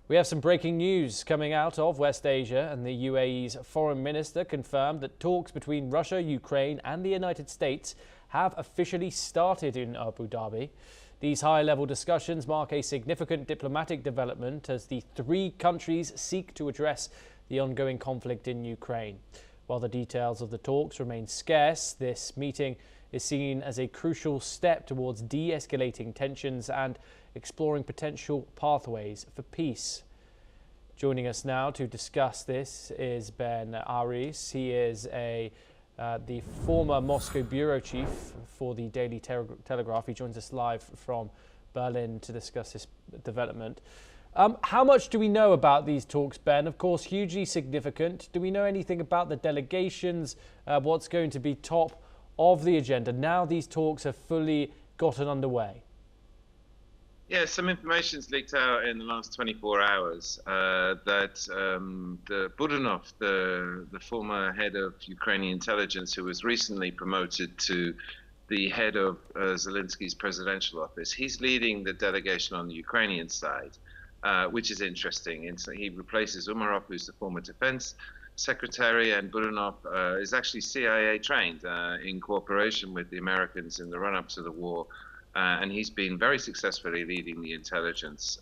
We have some breaking news coming out of West Asia, and the UAE's foreign minister confirmed that talks between Russia, Ukraine and the United States have officially started in Abu Dhabi. These high-level discussions mark a significant diplomatic development as the three countries seek to address the ongoing conflict in Ukraine. While the details of the talks remain scarce, this meeting is seen as a crucial step towards de-escalating tensions and exploring potential pathways for peace. Joining us now to discuss this is Ben Aris. He is the former Moscow bureau chief for the Daily Telegraph. He joins us live from Berlin to discuss this development. How much do we know about these talks, Ben? Of course, hugely significant. Do we know anything about the delegations, what's going to be top of the agenda now these talks have fully gotten underway? Yeah, some information's leaked out in the last 24 hours that the Budanov, the former head of Ukrainian intelligence, who was recently promoted to the head of Zelensky's presidential office, he's leading the delegation on the Ukrainian side, which is interesting. And so he replaces Umarov, who's the former defense secretary, and Budanov is actually CIA trained in cooperation with the Americans in the run-up to the war. And he's been very successfully leading the intelligence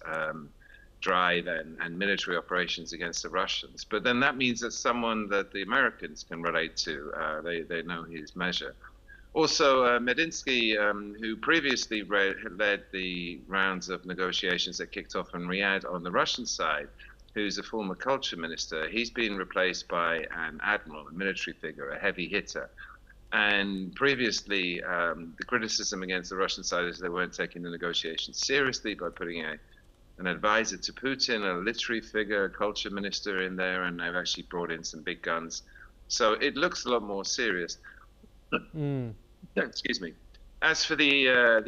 drive and military operations against the Russians. But then that means that's someone that the Americans can relate to. They know his measure. Also, Medinsky, who previously led the rounds of negotiations that kicked off in Riyadh on the Russian side, who's a former culture minister, he's been replaced by an admiral, a military figure, a heavy hitter. And previously, the criticism against the Russian side is they weren't taking the negotiations seriously by putting an advisor to Putin, a literary figure, a culture minister in there, and they've actually brought in some big guns. So it looks a lot more serious. Excuse me. As for the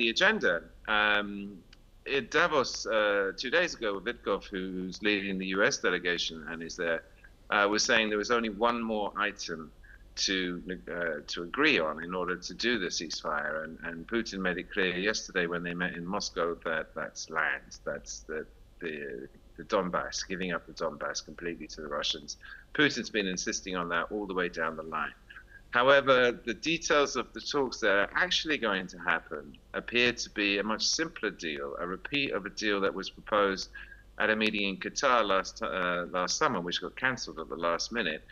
agenda, in Davos 2 days ago, Vitkov, who's leading the US delegation and is there, was saying there was only one more item to agree on in order to do the ceasefire, and Putin made it clear yesterday when they met in Moscow that that's land, that's the Donbass, giving up the Donbass completely to the Russians. Putin's been insisting on that all the way down the line. However, the details of the talks that are actually going to happen appear to be a much simpler deal, a repeat of a deal that was proposed at a meeting in Qatar last summer, which got cancelled at the last minute.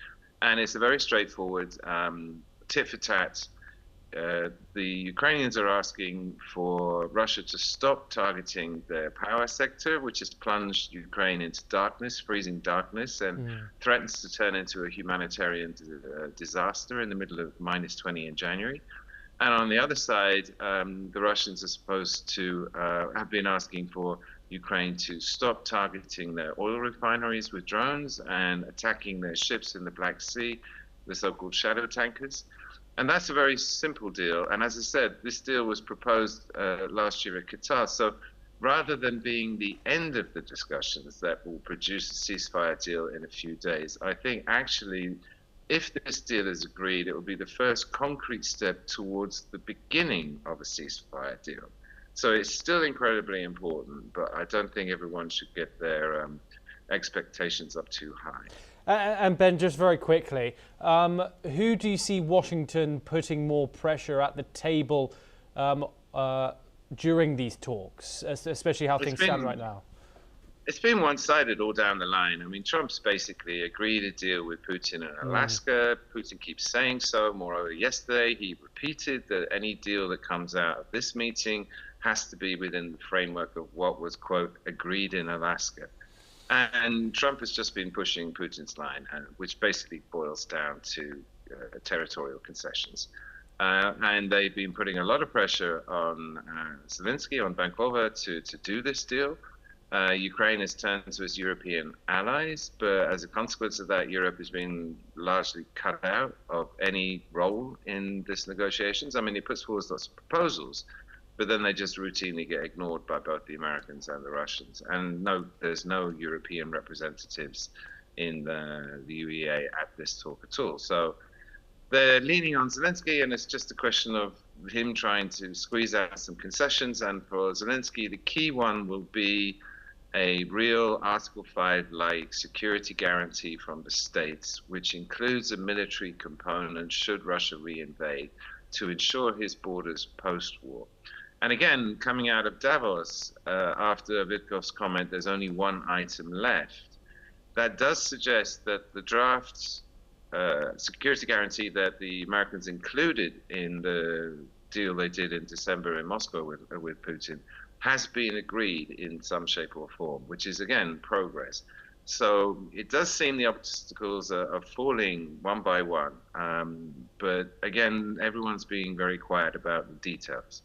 And it's a very straightforward tit for tat. The Ukrainians are asking for Russia to stop targeting their power sector, which has plunged Ukraine into darkness, freezing darkness, and threatens to turn into a humanitarian disaster in the middle of -20 in January. And on the other side, the Russians are supposed to have been asking for Ukraine to stop targeting their oil refineries with drones and attacking their ships in the Black Sea, the so-called shadow tankers. And that's a very simple deal. And as I said, this deal was proposed last year at Qatar. So rather than being the end of the discussions that will produce a ceasefire deal in a few days, I think actually, if this deal is agreed, it will be the first concrete step towards the beginning of a ceasefire deal. So it's still incredibly important, but I don't think everyone should get their expectations up too high. And Ben, just very quickly, who do you see Washington putting more pressure at the table during these talks, especially how things stand right now? It's been one-sided all down the line. I mean, Trump's basically agreed a deal with Putin in Alaska. Putin keeps saying so. Moreover, yesterday he repeated that any deal that comes out of this meeting has to be within the framework of what was, quote, agreed in Alaska. And Trump has just been pushing Putin's line, which basically boils down to territorial concessions. And they've been putting a lot of pressure on Zelensky, on Bankova, to do this deal. Ukraine has turned to its European allies, but as a consequence of that, Europe has been largely cut out of any role in this negotiations. I mean, it puts forward lots of proposals, but then they just routinely get ignored by both the Americans and the Russians. And no, there's no European representatives in the UEA at this talk at all. So they're leaning on Zelensky, and it's just a question of him trying to squeeze out some concessions. And for Zelensky, the key one will be a real Article 5-like security guarantee from the states, which includes a military component should Russia reinvade to ensure his borders post-war. And again, coming out of Davos, after Witkoff's comment, there's only one item left. That does suggest that the draft security guarantee that the Americans included in the deal they did in December in Moscow with Putin has been agreed in some shape or form, which is, again, progress. So it does seem the obstacles are falling one by one. But again, everyone's being very quiet about the details.